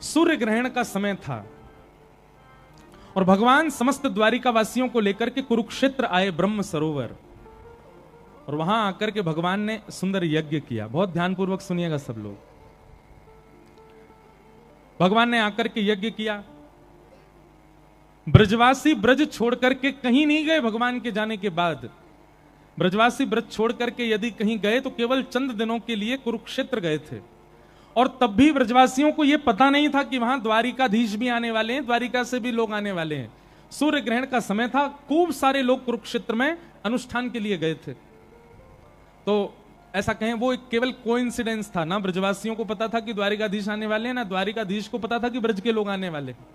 सूर्य ग्रहण का समय था और भगवान समस्त द्वारिका वासियों को लेकर के कुरुक्षेत्र आए ब्रह्म सरोवर, और वहां आकर के भगवान ने सुंदर यज्ञ किया। बहुत ध्यानपूर्वक सुनिएगा सब लोग। भगवान ने आकर के यज्ञ किया। ब्रजवासी ब्रज छोड़ करके कहीं नहीं गए। भगवान के जाने के बाद ब्रजवासी ब्रज छोड़ करके यदि कहीं गए तो केवल चंद दिनों के लिए कुरुक्षेत्र गए थे, और तब भी ब्रजवासियों को यह पता नहीं था कि वहां द्वारिकाधीश भी आने वाले हैं, द्वारिका से भी लोग आने वाले हैं। सूर्य ग्रहण का समय था, खूब सारे लोग कुरुक्षेत्र में अनुष्ठान के लिए गए थे। तो ऐसा कहें वो एक केवल कोइंसिडेंस था, ना ब्रजवासियों को पता था कि द्वारिकाधीश आने वाले हैं, ना द्वारिकाधीश को पता था कि ब्रज के लोग आने वाले हैं।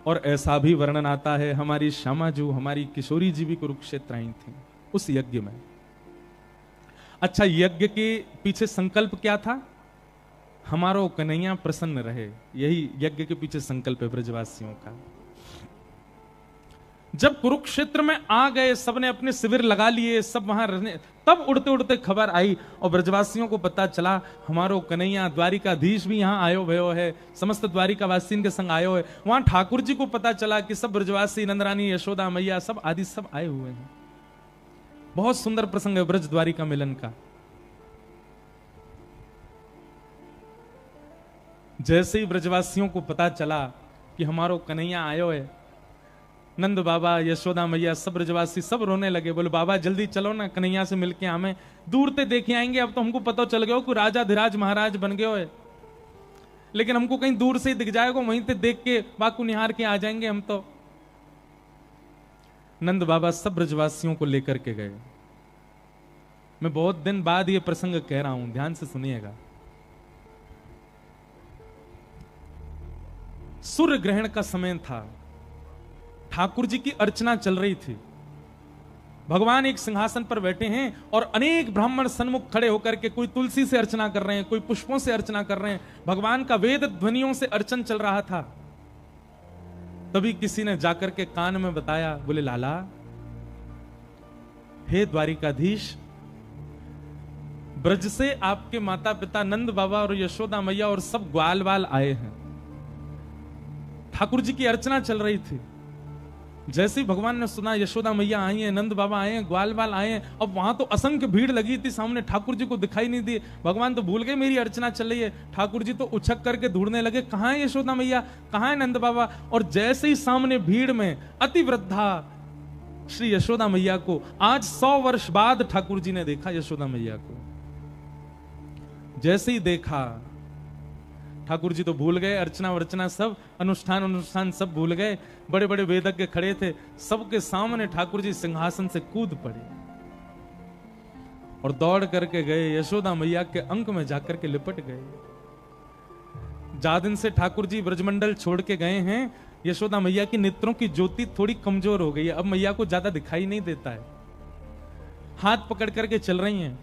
और ऐसा भी वर्णन आता है, हमारी श्यामा जी, हमारी किशोरी जी भी कुरुक्षेत्र आई थी उस यज्ञ में। अच्छा, यज्ञ के पीछे संकल्प क्या था? हमारो कन्हैया प्रसन्न रहे, यही यज्ञ के पीछे संकल्प है ब्रजवासियों का। जब कुरुक्षेत्र में आ गए, सबने अपने शिविर लगा लिए, सब वहां रहने, तब उड़ते उड़ते खबर आई और ब्रजवासियों को पता चला हमारो कन्हैया द्वारिकाधीश भी यहाँ आयो भयो है, समस्त द्वारिकावासी के संग आयो है। वहां ठाकुर जी को पता चला कि सब ब्रजवासी, नंदरानी, यशोदा मैया, सब आदि सब आए हुए हैं। बहुत सुंदर प्रसंग है ब्रज द्वारिका मिलन का। जैसे ही ब्रजवासियों को पता चला कि हमारो कन्हैया आयो है, नंद बाबा, यशोदा मैया, सब ब्रजवासी सब रोने लगे। बोले बाबा जल्दी चलो ना, कन्हैया से मिलके हमें दूर से देखे आएंगे। अब तो हमको पता चल गया कि राजा धीराज महाराज बन गए हो, लेकिन हमको कहीं दूर से ही दिख जाएगा, वहीं से देख के बाकू निहार के आ जाएंगे हम तो। नंद बाबा सब ब्रजवासियों को लेकर के गए। मैं बहुत दिन बाद ये प्रसंग कह रहा हूं, ध्यान से सुनिएगा। सूर्य ग्रहण का समय था, ठाकुर जी की अर्चना चल रही थी। भगवान एक सिंहासन पर बैठे हैं और अनेक ब्राह्मण सन्मुख खड़े होकर के कोई तुलसी से अर्चना कर रहे हैं, कोई पुष्पों से अर्चना कर रहे हैं। भगवान का वेद ध्वनियों से अर्चन चल रहा था। तभी किसी ने जाकर के कान में बताया, बोले लाला, हे द्वारिकाधीश, ब्रज से आपके माता पिता नंद बाबा और यशोदा मैया और सब ग्वाल वाल आए हैं। ठाकुर जी की अर्चना चल रही थी। जैसे ही भगवान ने सुना यशोदा मैया आई हैं, नंद बाबा आए हैं, ग्वाल बाल आए हैं, अब वहां तो असंख्य भीड़ लगी थी, सामने ठाकुर जी को दिखाई नहीं दी। भगवान तो भूल गए मेरी अर्चना चल रही है। ठाकुर जी तो उछक करके ढूंढने लगे, कहां है यशोदा मैया, कहां है नंद बाबा। और जैसे ही सामने भीड़ में अति वृद्धा श्री यशोदा मैया को आज 100 वर्ष बाद ठाकुर जी ने देखा। यशोदा मैया को जैसे ही देखा, ठाकुर जी तो भूल गए, अर्चना वर्चना सब, अनुष्ठान सब भूल गए। बड़े बड़े वेदज्ञ खड़े थे, सबके सामने ठाकुर जी सिंहासन से कूद पड़े और दौड़ करके गए यशोदा मैया के अंक में जाकर के लिपट गए। जा दिन से ठाकुर जी ब्रजमंडल छोड़ के गए हैं, यशोदा मैया की नेत्रों की ज्योति थोड़ी कमजोर हो गई है, अब मैया को ज्यादा दिखाई नहीं देता है, हाथ पकड़ करके चल रही हैं।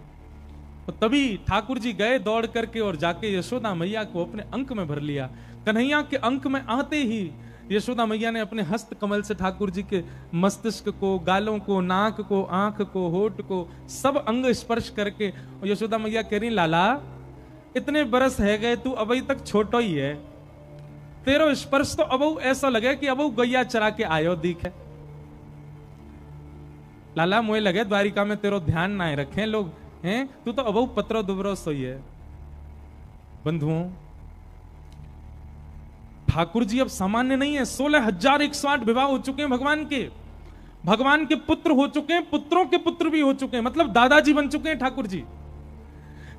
तो तभी ठाकुर जी गए दौड़ करके और जाके यशोदा मैया को अपने अंक में भर लिया। कन्हैया के अंक में आते ही यशोदा मैया ने अपने हस्त कमल से ठाकुर जी के मस्तिष्क को, गालों को, नाक को, आंख को, होठ को, सब अंग स्पर्श करके, और यशोदा मैया कह रही, लाला इतने बरस है गए, तू अभी तक छोटो ही है, तेरो स्पर्श तो अब ऐसा लगे कि अब गैया चरा के आयो दिखे। लाला मोए लगे द्वारिका में तेरो ध्यान ना रखे लोग हैं, तू तो अब पत्रो दुबरो सोई है। बंधुओं, ठाकुर जी अब सामान्य नहीं है। 16,108 विवाह हो चुके हैं भगवान के पुत्र हो चुके हैं, पुत्रों के पुत्र भी हो चुके हैं, मतलब दादाजी बन चुके हैं ठाकुर जी।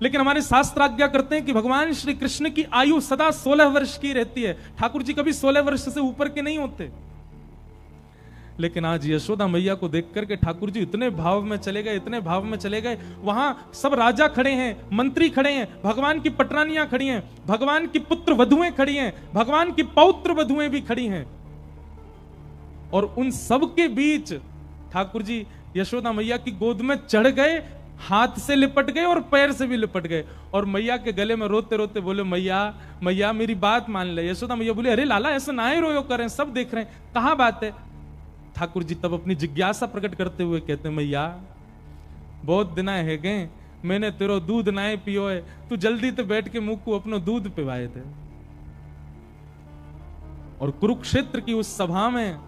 लेकिन हमारे शास्त्र आज्ञा करते हैं कि भगवान श्री कृष्ण की आयु सदा 16 वर्ष की रहती है। ठाकुर जी कभी 16 वर्ष से ऊपर के नहीं होते। लेकिन आज यशोदा मैया को देख करके ठाकुर जी इतने भाव में चले गए, इतने भाव में चले गए। वहां सब राजा खड़े हैं, मंत्री खड़े हैं, भगवान की पटरानियां खड़ी हैं, भगवान की पुत्र वधुएं खड़ी हैं, भगवान की पौत्र वधुएं भी खड़ी हैं, और उन सब के बीच ठाकुर जी यशोदा मैया की गोद में चढ़ गए, हाथ से लिपट गए और पैर से भी लिपट गए, और मैया के गले में रोते रोते बोले, मैया मैया मेरी बात मान ले। यशोदा मैया बोले, अरे लाला ऐसा ना ही रोयो करें, सब देख रहे हैं, कहां बात है। ठाकुर जी तब अपनी जिज्ञासा प्रकट करते हुए कहते, मैया बहुत दिन है गए, मैंने तेरो दूध नाए पियो है, तू जल्दी तो बैठ के मुंह को अपनो दूध पिवाए थे। और कुरुक्षेत्र की उस सभा में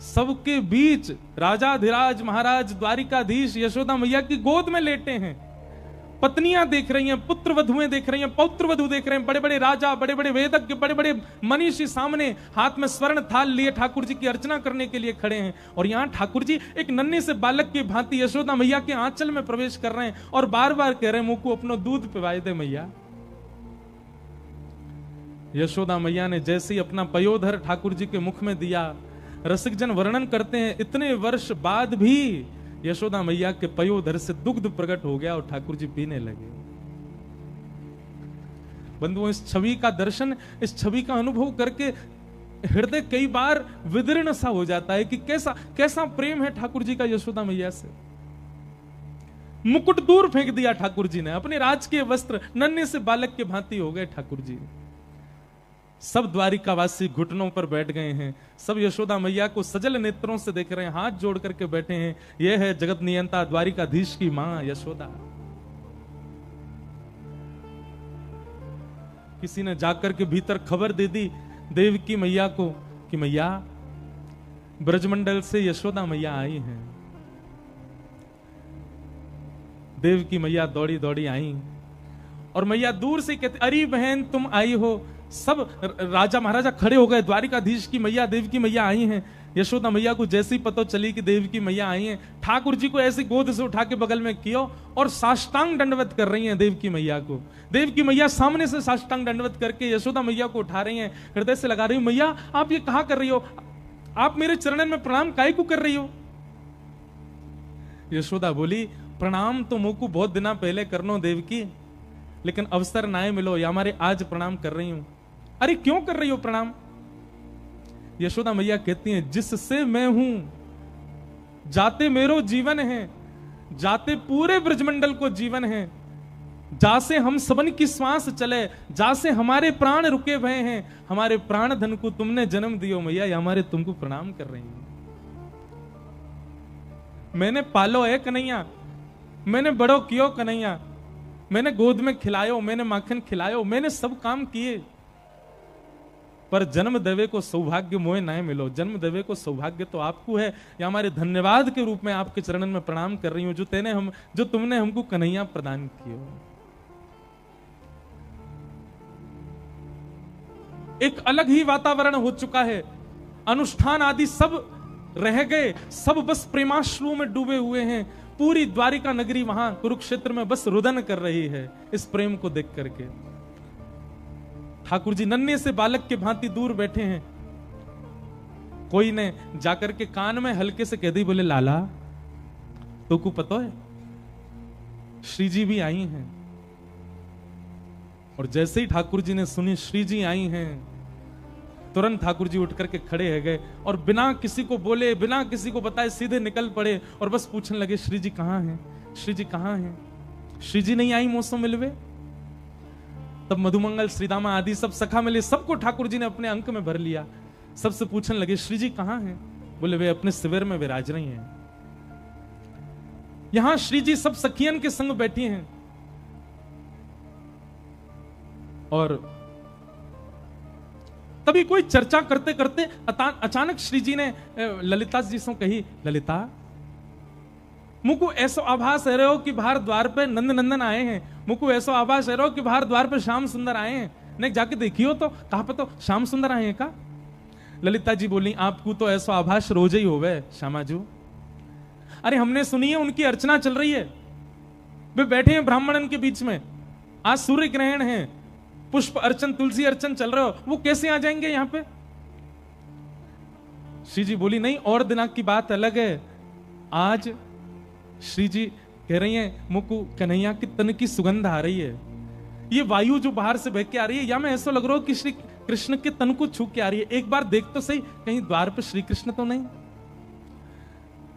सबके बीच राजाधिराज महाराज द्वारिकाधीश यशोदा मैया की गोद में लेटे हैं। पत्नियां देख रही हैं, पुत्र वधुएं देख रही हैं, पौत्र वधु देख रहे हैं, बड़े बड़े राजा, बड़े बड़े वेदज्ञ, बड़े बड़े मनीषी सामने हाथ में स्वर्ण थाल लिए ठाकुर जी की अर्चना करने के लिए खड़े हैं। और यहां ठाकुर जी एक नन्हे से बालक की भांति यशोदा मैया के आंचल में प्रवेश कर रहे हैं और बार बार कह रहे हैं, मुंह को अपनो दूध पिवाए दे मैया। यशोदा मैया ने जैसे ही अपना पयोधर ठाकुर जी के मुख में दिया, रसिक जन वर्णन करते हैं इतने वर्ष बाद भी यशोदा मैया के पयोधर से दुग्ध प्रकट हो गया और ठाकुर जी पीने लगे। बंधुओं, इस छवि का दर्शन, इस छवि का अनुभव करके हृदय कई बार विदीर्ण सा हो जाता है कि कैसा कैसा प्रेम है ठाकुर जी का यशोदा मैया से। मुकुट दूर फेंक दिया ठाकुर जी ने, अपने राजकीय वस्त्र नन्हे से बालक के भांति हो गए ठाकुर जी। सब द्वारिकावासी घुटनों पर बैठ गए हैं, सब यशोदा मैया को सजल नेत्रों से देख रहे हैं, हाथ जोड़ करके बैठे हैं। यह है जगत नियंता द्वारिकाधीश की मां यशोदा। किसी ने जाकर के भीतर खबर दे दी देवकी मैया को कि मैया ब्रजमंडल से यशोदा मैया आई हैं। देवकी मैया दौड़ी दौड़ी आई और मैया दूर से कहते, अरे बहन तुम आई हो। सब राजा महाराजा खड़े हो गए, द्वारिकाधीश की मैया देवकी मैया आई हैं। यशोदा मैया को जैसे ही पता चली कि देवकी मैया आई हैं, ठाकुर जी को ऐसी गोद से उठा के बगल में किया और साष्टांग दंडवत कर रही हैं देवकी मैया को। देवकी मैया सामने से साष्टांग दंडवत करके यशोदा मैया को उठा रही हैं, हृदय से लगा रही हो, मैया आप ये कहा कर रही हो, आप मेरे चरणन में प्रणाम काहे को कर रही हो। यशोदा बोली, प्रणाम तो मुझको बहुत दिना पहले करनो देवकी, लेकिन अवसर ना मिलो या हमारे आज प्रणाम कर रही हूं। अरे क्यों कर रही हो प्रणाम। यशोदा मैया कहती हैं, जिससे मैं हूं जाते मेरो जीवन है, जाते पूरे ब्रजमंडल को जीवन है, जासे हम सबन की श्वास चले, जासे हमारे प्राण रुके हुए हैं, हमारे प्राण धन को तुमने जन्म दियो मैया, या हमारे तुमको प्रणाम कर रही हूं। मैंने पालो है कन्हैया, मैंने बड़ो कियो कन्हैया, मैंने गोद में खिलायो, मैंने माखन खिलायो, मैंने सब काम किए, पर जन्म देवे को सौभाग्य मोए ना मिलो। जन्म देवे को सौभाग्य तो आपको है, या हमारे धन्यवाद के रूप में आपके चरणन में प्रणाम कर रही हूं जो तुमने हमको कन्हैया प्रदान किए। एक अलग ही वातावरण हो चुका है, अनुष्ठान आदि सब रह गए, सब बस प्रेमाश्रु में डूबे हुए हैं। पूरी द्वारिका नगरी वहां कुरुक्षेत्र में बस रुदन कर रही है इस प्रेम को देख करके। ठाकुर जी नन्हे से बालक के भांति दूर बैठे हैं। कोई ने जाकर के कान में हल्के से कह दी, बोले लाला तो को पता है श्री जी भी आई हैं। और जैसे ही ठाकुर जी ने सुनी श्री जी आई हैं, तुरंत ठाकुर जी उठ करके खड़े हो गए और बिना किसी को बोले, बिना किसी को बताए सीधे निकल पड़े और बस पूछने लगे, श्री जी कहां हैं, श्री जी कहां हैं, श्री जी नहीं आई मौसम मिलवे। तब मधुमंगल श्रीदामा आदि सब सखा मिले, सबको ठाकुर जी ने अपने अंक में भर लिया। सबसे पूछने लगे, श्री जी कहां हैं। बोले वे अपने शिविर में विराज रही हैं। यहां श्री जी सब सखियन के संग बैठी हैं। और तभी कोई चर्चा करते करते अचानक श्री जी ने ललिता जी से कही, ललिता मुझको ऐसा आभास है रहे हो कि बाहर द्वार पे नंद नंदन आए हैं, मुझको ऐसा आभास है रहे हो कि बाहर द्वार पे श्याम सुंदर आए हैं, नहीं जाके देखियो तो कहां पे, तो श्याम सुंदर आए हैं का। ललिता जी बोली, आपको तो ऐसा आभास रोज ही होवे श्यामाजू। अरे हमने सुनी है उनकी अर्चना चल रही है, वे बैठे हैं ब्राह्मणन के बीच में, आज सूर्य ग्रहण है, पुष्प अर्चन तुलसी अर्चन चल रहा हो, वो कैसे आ जाएंगे यहां पे। श्री जी बोली, नहीं और दिना की बात अलग है, आज श्री जी कह रही हैं मुझको कन्हैया की तन की सुगंध आ रही है, ये वायु जो बाहर से बह के आ रही है, या मैं ऐसा लग रहा हूं कि श्री कृष्ण के तन को छू के आ रही है, एक बार देख तो सही कहीं द्वार पे श्री कृष्ण तो नहीं।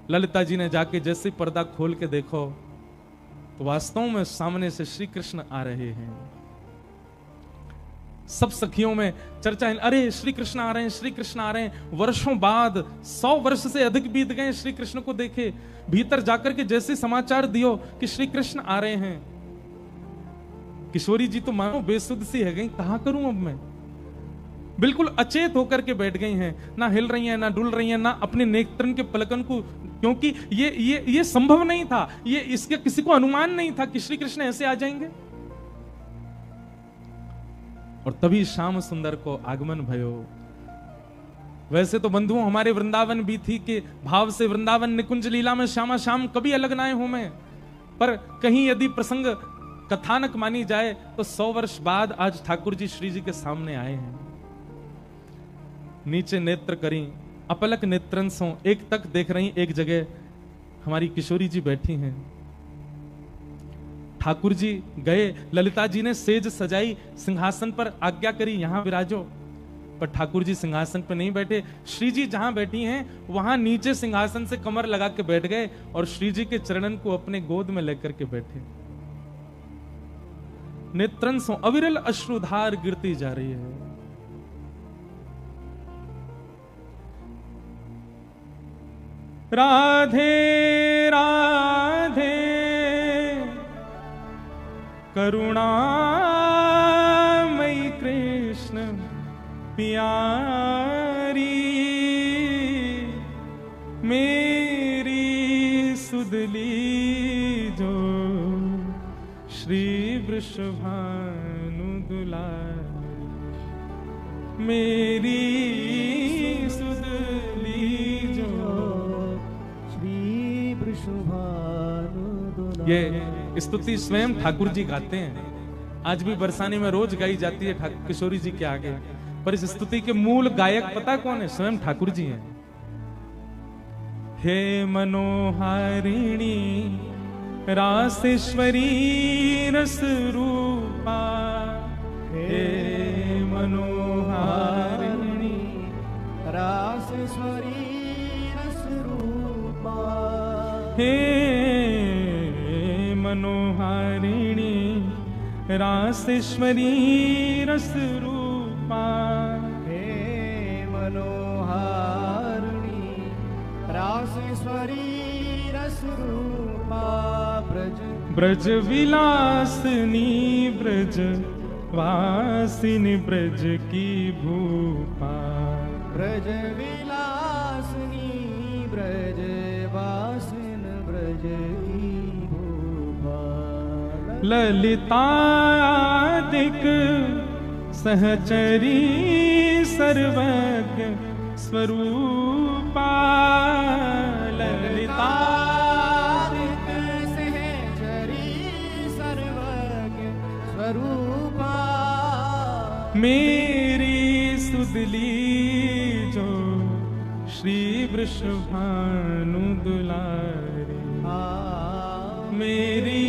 ललिता जी ने जाके जैसे पर्दा खोल के देखो तो वास्तव में सामने से श्री कृष्ण आ रहे हैं। सब सखियों में चर्चा है, अरे श्री कृष्ण आ रहे हैं, श्री कृष्ण आ रहे हैं। वर्षों बाद 100 वर्ष से अधिक बीत गए श्री कृष्ण को देखे। भीतर जाकर के जैसे समाचार दियो कि श्री कृष्ण आ रहे हैं, किशोरी जी तो मानो बेसुध सी है गई, कहां करूं अब मैं। बिल्कुल अचेत होकर के बैठ गई हैं, ना हिल रही हैं, ना डुल रही हैं, ना अपने नेत्रन के पलकन को, क्योंकि ये संभव नहीं था, ये इसके किसी को अनुमान नहीं था कि श्री कृष्ण ऐसे आ जाएंगे। और तभी श्याम सुंदर को आगमन भयो। वैसे तो बंधुओं हमारे वृंदावन भी थी कि भाव से वृंदावन निकुंज लीला में श्यामा श्याम कभी अलग ना हो में, पर कहीं यदि प्रसंग कथानक मानी जाए तो 100 वर्ष बाद आज ठाकुर जी श्री जी के सामने आए हैं। नीचे नेत्र करी अपलक नेत्रन सो, एक तक देख रही, एक जगह हमारी किशोरी जी बैठी हैं। ठाकुर जी गए, ललिता जी ने सेज सजाई, सिंहासन पर आज्ञा करी यहां विराजो, पर ठाकुर जी सिंहासन पर नहीं बैठे। श्री जी जहां बैठी हैं वहां नीचे सिंहासन से कमर लगा के बैठ गए और श्री जी के चरणन को अपने गोद में लेकर के बैठे। नेत्रन सो अविरल अश्रुधार गिरती जा रही है। राधे राधे करुणामयी कृष्ण प्यारी, मेरी सुदली जो श्री वृषभानु दुलारी, मेरी सुदली जो श्री वृषभानु दुलारी। ये स्तुति स्वयं ठाकुर जी गाते हैं, आज भी बरसाने में रोज गाई जाती है किशोरी जी के आगे, पर इस स्तुति के मूल गायक पता कौन है? स्वयं ठाकुर जी हैं। हे मनोहारिणी रासेश्वरी रस रूपा, हे मनोहारिणी रासेश्वरी रस रूपा, हे मनोहारिणी रासेश्वरी रस रूपा, हे मनोहारिणी रासेश्वरी रस रूपा, ब्रज विलासिनी ब्रज वासिनी ब्रज की भूपा, ब्रज विलासिनी ब्रज वासिन ब्रज की भूपा, ललितादिक सहचरी सर्वज्ञ स्वरूपा, ललितादिक सहचरी सर्वज्ञ स्वरूपा, मेरी सुदली जो श्री वृषभानु दुलारी, मेरी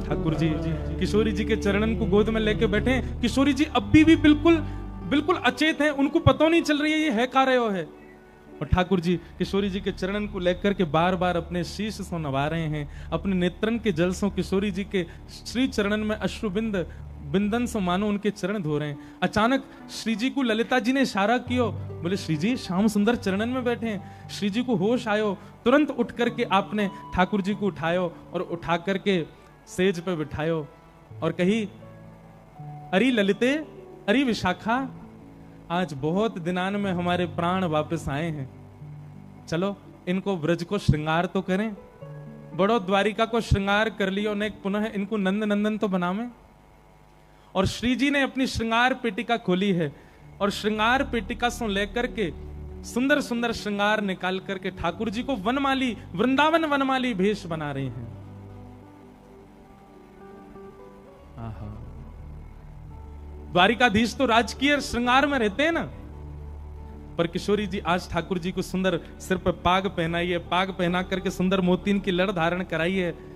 ठाकुर जी किशोरी जी के चरणन को गोद में लेके बैठे। किशोरी जी अब भी बिल्कुल अचेत हैं, उनको पता नहीं चल रही है ये है का रहे हो है। और ठाकुर जी किशोरी जी के चरणन को लेकर के बार बार अपने शीश से नवा रहे हैं, अपने नेत्रन के जल से किशोरी जी के श्री चरणन में अश्रुबिंद बिंदन से मानो उनके चरण धो रहे हैं। अचानक श्री जी को ललिता जी ने इशारा किया, बोले श्री जी श्याम सुंदर चरणन में बैठे हैं। श्री जी को होश आयो, तुरंत उठ करके आपने ठाकुर जी को उठायो और उठा करके सेज पे बिठायो और कही, अरे ललिते, अरे विशाखा, आज बहुत दिनान में हमारे प्राण वापस आए हैं, चलो इनको ब्रज को श्रृंगार तो करें। बड़ो द्वारिका को श्रृंगार कर लियो, ने पुनः इनको नंद नंदन तो बनावे। और श्री जी ने अपनी श्रृंगार पेटिका खोली है और श्रृंगार पेटिका से लेकर के सुंदर सुंदर श्रृंगार निकाल करके ठाकुर जी को वनमाली, वृंदावन वनमाली भेष बना रहे हैं। द्वारिकाधीश तो राजकीय श्रृंगार में रहते हैं ना, पर किशोरी जी आज ठाकुर जी को सुंदर सिर पर पाग पहनाई है, पाग पहना करके सुंदर मोतीन की लड़ धारण कराई है,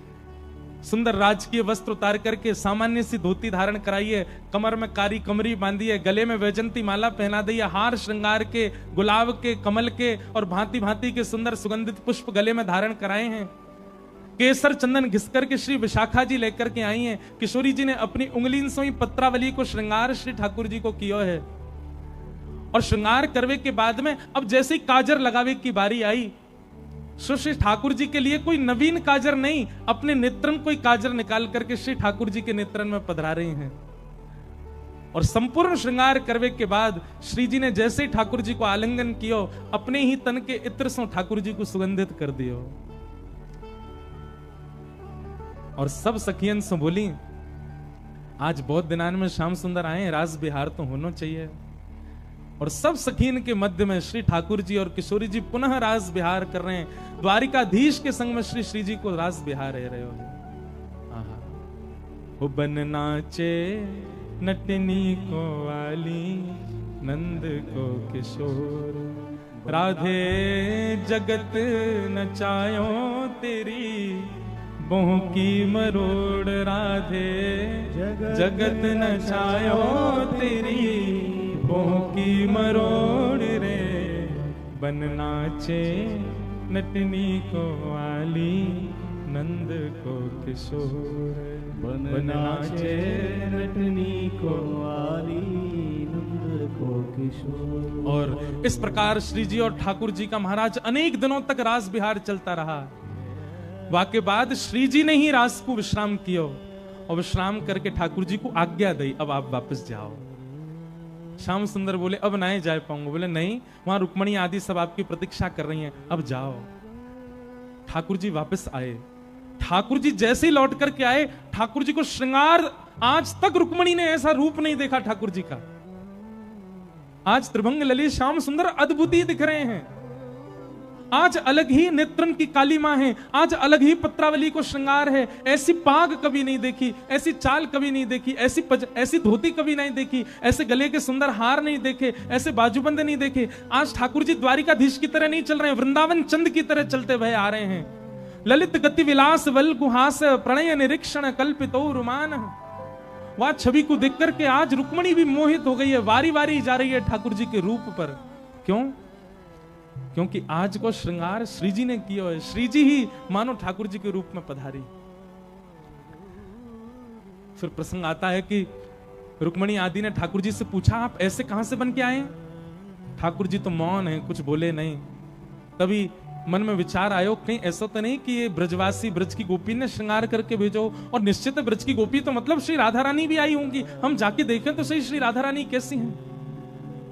सुंदर राजकीय वस्त्र उतार करके सामान्य सी धोती धारण कराई है, कमर में कारी कमरी बांधी है, गले में वैजंती माला पहना दी है, हार श्रृंगार के, गुलाब के, कमल के और भांति भांति के सुंदर सुगंधित पुष्प गले में धारण कराए हैं। केसर चंदन घिस करके श्री विशाखा जी लेकर के आई हैं। किशोरी जी ने अपनी उंगली से ही पत्रावली को श्रृंगार श्री ठाकुर जी को किया है। और श्रृंगार करवे के बाद में अब जैसे ही काजर लगावे की बारी आई सो श्री ठाकुर जी के लिए कोई नवीन काजर नहीं, अपने नेत्रन कोई काजर निकाल करके श्री ठाकुर जी के नेत्रन में पधरा रहे हैं। और संपूर्ण श्रृंगार करवे के बाद श्री जी ने जैसे ही ठाकुर जी को आलिंगन कियो, अपने ही तन के इत्र से ठाकुर जी को सुगंधित कर दियो। और सब सखियन से बोली, आज बहुत दिनान में श्याम सुंदर आए, रास बिहार तो होना चाहिए। और सब सखीन के मध्य में श्री ठाकुर जी और किशोरी जी पुनः रास बिहार कर रहे हैं। द्वारिकाधीश के संग में श्री जी को रास बिहार रहे हो। हो बन नाचे नटनी को वाली, नंद को किशोर, राधे जगत नचायो तेरी, बोह की मरोड़, राधे जगत नचायो तेरी, बोह की मरोड़ रे। बन नाचे नटनी को वाली, नंद को किशोर, बन नाचे नटनी को वाली, नंद को किशोर। और इस प्रकार श्री जी और ठाकुर जी का महाराज अनेक दिनों तक रास बिहार चलता रहा। वाके बाद श्री जी ने ही रास को विश्राम किया और विश्राम करके ठाकुर जी को आज्ञा दी, अब आप वापस जाओ। श्याम सुंदर बोले, अब नहीं जा पाऊंगा। बोले नहीं, वहां रुक्मणी आदि सब आपकी प्रतीक्षा कर रही हैं, अब जाओ। ठाकुर जी वापस आए। ठाकुर जी जैसे ही लौट करके आए, ठाकुर जी को श्रृंगार, आज तक रुक्मणी ने ऐसा रूप नहीं देखा ठाकुर जी का। आज त्रिभंग ललित श्याम सुंदर अद्भुत ही दिख रहे हैं। आज अलग ही नेत्रन की कालीमा है, आज अलग ही पत्रावली को श्रृंगार है। ऐसी पाग कभी नहीं देखी, ऐसी चाल कभी नहीं देखी, ऐसी धोती कभी नहीं देखी, ऐसे गले के सुंदर हार नहीं देखे, ऐसे बाजूबंद नहीं देखे। आज ठाकुर जी द्वारिकाधीश की तरह नहीं चल रहे हैं, वृंदावन चंद की तरह चलते हुए आ रहे हैं। ललित गति विलास वल गुहास, प्रणय निरीक्षण कल्पितो रुमान। वह छवि को देख करके आज रुक्मणी भी मोहित हो गई है, वारी वारी जा रही है ठाकुर जी के रूप पर। क्यों? क्योंकि आज को श्रृंगार श्री जी ने किया है। श्री जी ही मानो ठाकुर जी के रूप में पधारी। फिर प्रसंग आता है कि रुक्मणी आदि ने ठाकुर जी से पूछा, आप ऐसे कहां से बन के आए? ठाकुर जी तो मौन है, कुछ बोले नहीं। तभी मन में विचार आयो, कहीं ऐसा तो नहीं कि ये ब्रजवासी ब्रज की गोपी ने श्रृंगार करके भेजो। और निश्चित है ब्रज की गोपी तो मतलब श्री राधा रानी भी आई होंगी, हम जाके देखें तो सही श्री राधा रानी कैसी हैं।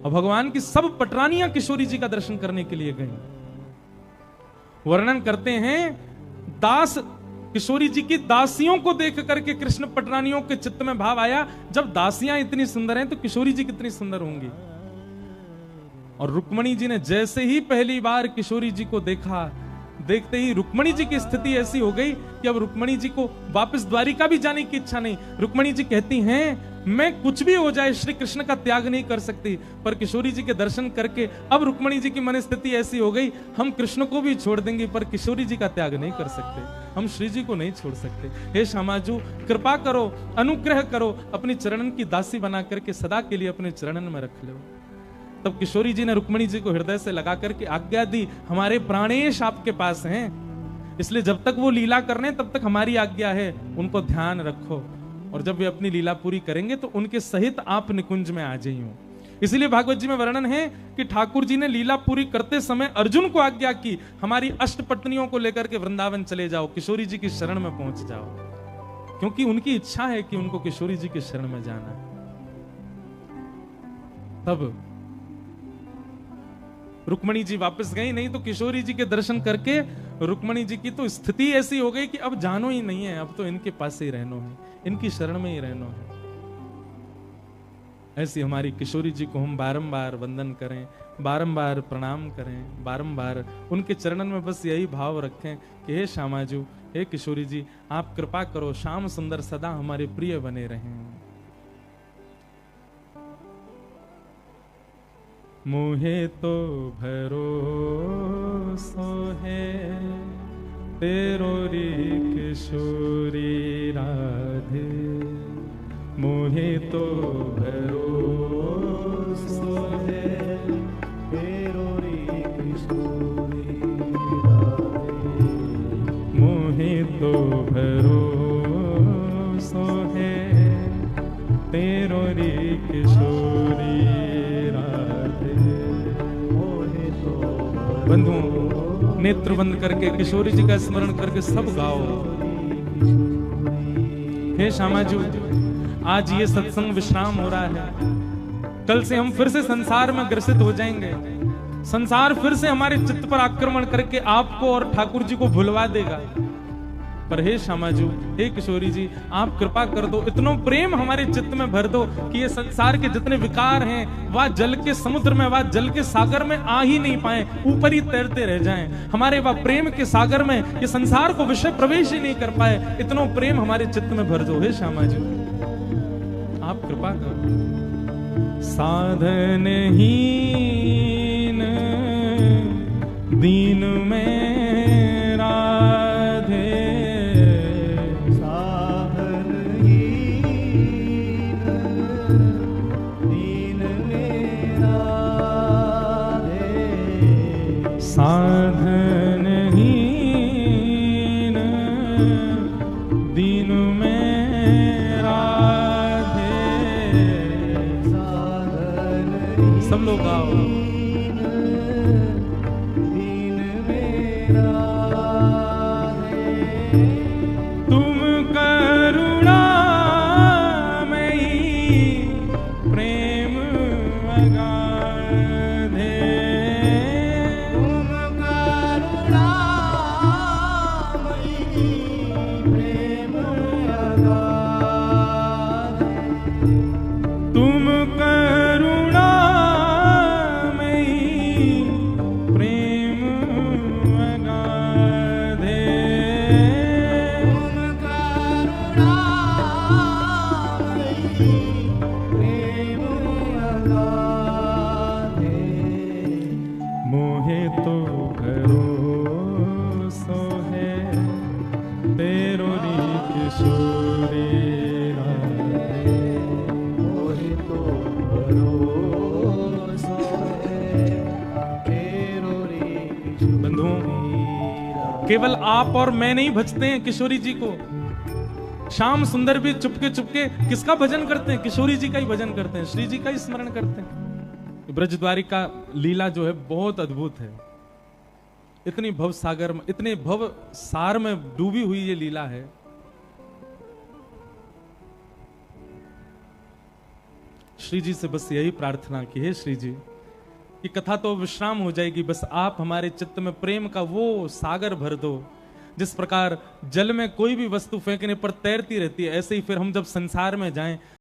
और भगवान की सब पटरानियां किशोरी जी का दर्शन करने के लिए गई। वर्णन करते हैं, दास किशोरी जी की दासियों को देख करके कृष्ण पटरानियों के चित्त में भाव आया, जब दासियां इतनी सुंदर हैं तो किशोरी जी कितनी सुंदर होंगी। और रुक्मणी जी ने जैसे ही पहली बार किशोरी जी को देखा, देखते ही रुक्मणी जी की स्थिति ऐसी हो गई कि अब रुक्मणी जी को वापस द्वारिका भी जाने की इच्छा नहीं। रुक्मणी जी कहती हैं, मैं कुछ भी हो जाए श्री कृष्ण का त्याग नहीं कर सकती। पर किशोरी जी के दर्शन करके अब रुक्मणी जी की मन स्थिति ऐसी हो गई, हम कृष्ण को भी छोड़ देंगे पर किशोरी जी का त्याग नहीं कर सकते, हम श्री जी को नहीं छोड़ सकते। हे श्यामाजू, कृपा करो, अनुग्रह करो, अपनी चरणन की दासी बना करके सदा के लिए अपने चरणन में रख लो। तब किशोरी जी ने रुक्मणी जी को हृदय से लगा करके आज्ञा दी, हमारे प्राणेश आपके पास हैं, इसलिए जब तक वो लीला करने तब तक हमारी आज्ञा है, उनको ध्यान रखो। और जब वे अपनी लीला पूरी करेंगे तो उनके सहित आप निकुंज में आ जाइयो। इसलिए भागवत जी में वर्णन है कि ठाकुर जी ने लीला पूरी करते समय अर्जुन को आज्ञा की, हमारी अष्ट पत्नियों को लेकर के वृंदावन चले जाओ, किशोरी जी की शरण में पहुंच जाओ, क्योंकि उनकी इच्छा है कि उनको किशोरी जी की शरण में जाना। तब रुक्मणी जी वापस गई, नहीं तो किशोरी जी के दर्शन करके रुक्मणी जी की तो स्थिति ऐसी हो गई कि अब जानो ही नहीं है, अब तो इनके पास ही रहना है, इनकी शरण में ही रहना है। ऐसी हमारी किशोरी जी को हम बारंबार वंदन करें, बारंबार प्रणाम करें, बारंबार उनके चरणन में बस यही भाव रखें कि हे श्यामाजू, हे किशोरी जी, आप कृपा करो, श्याम सुंदर सदा हमारे प्रिय बने रहें। मुहे तो भरोसो है तेरो री किशोरी राधे, मुहे तो भरोसो है तेरो री किशोरी राधे, मुहे तो भरोसो है तेरो री किशोरी। बंधुओं, नेत्र बंद करके किशोरी जी का स्मरण करके सब गाओ। हे श्यामा जी, आज ये सत्संग विश्राम हो रहा है, कल से हम फिर से संसार में ग्रसित हो जाएंगे। संसार फिर से हमारे चित्त पर आक्रमण करके आपको और ठाकुर जी को भुलवा देगा। पर हे श्यामा जी, हे किशोरी जी, आप कृपा कर दो, इतना प्रेम हमारे चित्त में भर दो कि ये संसार के जितने विकार हैं वह जल के समुद्र में, वह जल के सागर में आ ही नहीं पाए, ऊपर ही तैरते रह जाएं। हमारे वह प्रेम के सागर में ये संसार को विषय प्रवेश ही नहीं कर पाए, इतना प्रेम हमारे चित्त में भर दो। हे श्यामा जी, आप कृपा करो। साधनहीन दीन में राधे, साधनहीन दीन में राधे, साधनहीन दीन में राधे। सब लोग गाओ। दीन में राधे, तुम करुणामयी प्रेम अगाधे, तुम करुणामयी प्रेम अगाधे, तुम करुणामयी प्रेम अगाधे, तुम करुणामयी प्रेम अगाधे, मोहे तो भरोसो है तेरो री किशोरी राधे। मोहि तो भरोसा है तेरो रे बंधुओं, केवल आप और मैं नहीं भजते हैं किशोरी जी को। श्याम सुंदर भी चुपके चुपके किसका भजन करते हैं? किशोरी जी का ही भजन करते हैं, श्री जी का ही स्मरण करते हैं। ब्रजद्वारिका लीला जो है बहुत अद्भुत है। इतनी भव सागर में, इतने भव सार में डूबी हुई ये लीला है। श्री जी से बस यही प्रार्थना की, हे श्री जी, ये कथा तो विश्राम हो जाएगी, बस आप हमारे चित्त में प्रेम का वो सागर भर दो। जिस प्रकार जल में कोई भी वस्तु फेंकने पर तैरती रहती है, ऐसे ही फिर हम जब संसार में जाएं